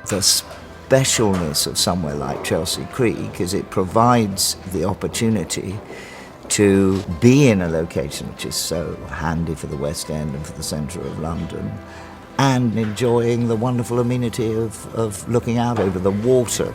The specialness of somewhere like Chelsea Creek is it provides the opportunity to be in a location which is so handy for the West End and for the centre of London, and enjoying the wonderful amenity of looking out over the water.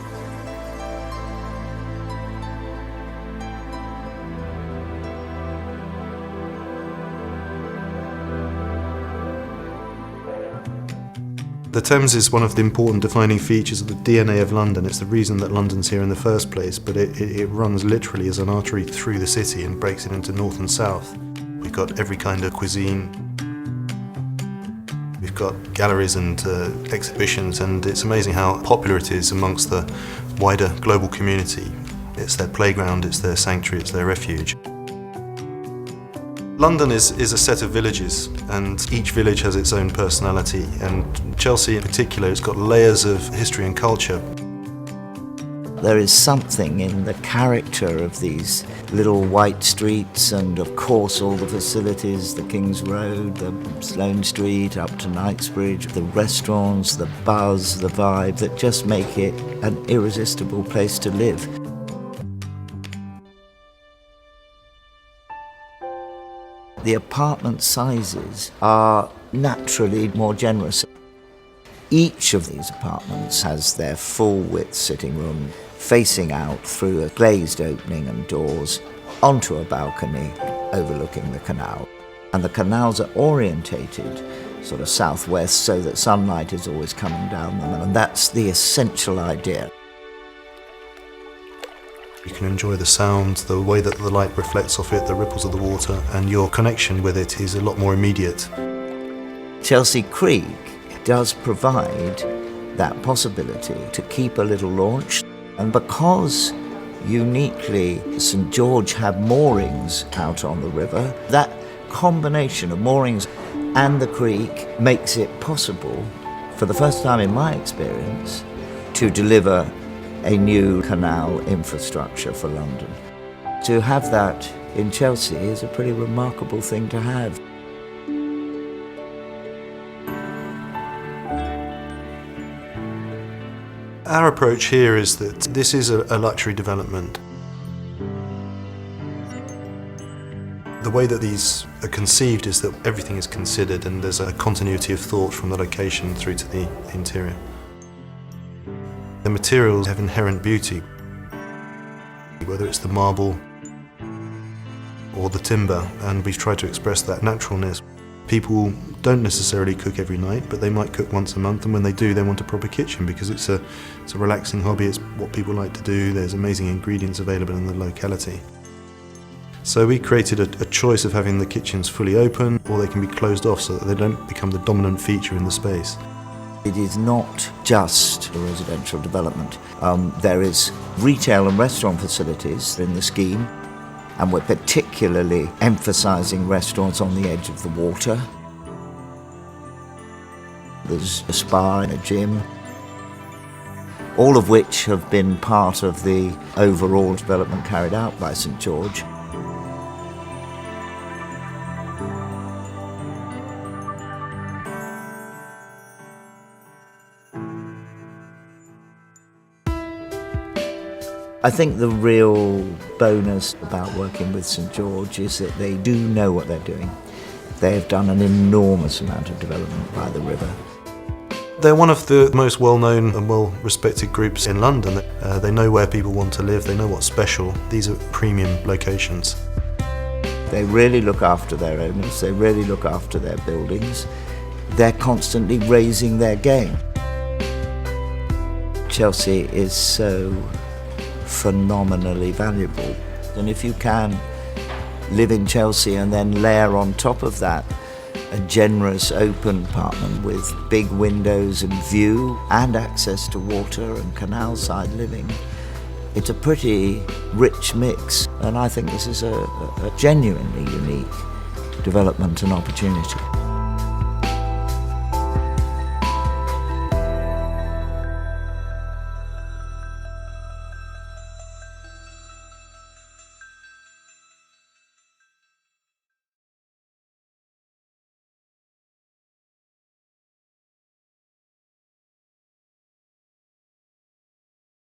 The Thames is one of the important defining features of the DNA of London. It's the reason that London's here in the first place, but it runs literally as an artery through the city and breaks it into north and south. We've got every kind of cuisine. We've got galleries and exhibitions, and it's amazing how popular it is amongst the wider global community. It's their playground, it's their sanctuary, it's their refuge. London is a set of villages, and each village has its own personality, and Chelsea in particular has got layers of history and culture. There is something in the character of these little white streets, and of course all the facilities, the King's Road, the Sloane Street up to Knightsbridge, the restaurants, the buzz, the vibe, that just make it an irresistible place to live. The apartment sizes are naturally more generous. Each of these apartments has their full-width sitting room facing out through a glazed opening and doors onto a balcony overlooking the canal. And the canals are orientated sort of southwest so that sunlight is always coming down them, and that's the essential idea. You can enjoy the sound, the way that the light reflects off it, the ripples of the water, and your connection with it is a lot more immediate. Chelsea Creek does provide that possibility to keep a little launch, and because uniquely St George have moorings out on the river, that combination of moorings and the creek makes it possible, for the first time in my experience, to deliver a new canal infrastructure for London. To have that in Chelsea is a pretty remarkable thing to have. Our approach here is that this is a luxury development. The way that these are conceived is that everything is considered and there's a continuity of thought from the location through to the interior. The materials have inherent beauty, whether it's the marble or the timber, and we've tried to express that naturalness. People don't necessarily cook every night, but they might cook once a month, and when they do, they want a proper kitchen because it's a relaxing hobby, it's what people like to do, there's amazing ingredients available in the locality. So we created a choice of having the kitchens fully open, or they can be closed off so that they don't become the dominant feature in the space. It is not just a residential development. There is retail and restaurant facilities in the scheme, and we're particularly emphasising restaurants on the edge of the water. There's a spa and a gym, all of which have been part of the overall development carried out by St George. I think the real bonus about working with St George is that they do know what they're doing. They have done an enormous amount of development by the river. They're one of the most well-known and well-respected groups in London. They know where people want to live, they know what's special. These are premium locations. They really look after their owners, they really look after their buildings. They're constantly raising their game. Chelsea is so phenomenally valuable, and if you can live in Chelsea and then layer on top of that a generous open apartment with big windows and view and access to water and canal side living, it's a pretty rich mix, and I think this is a genuinely unique development and opportunity.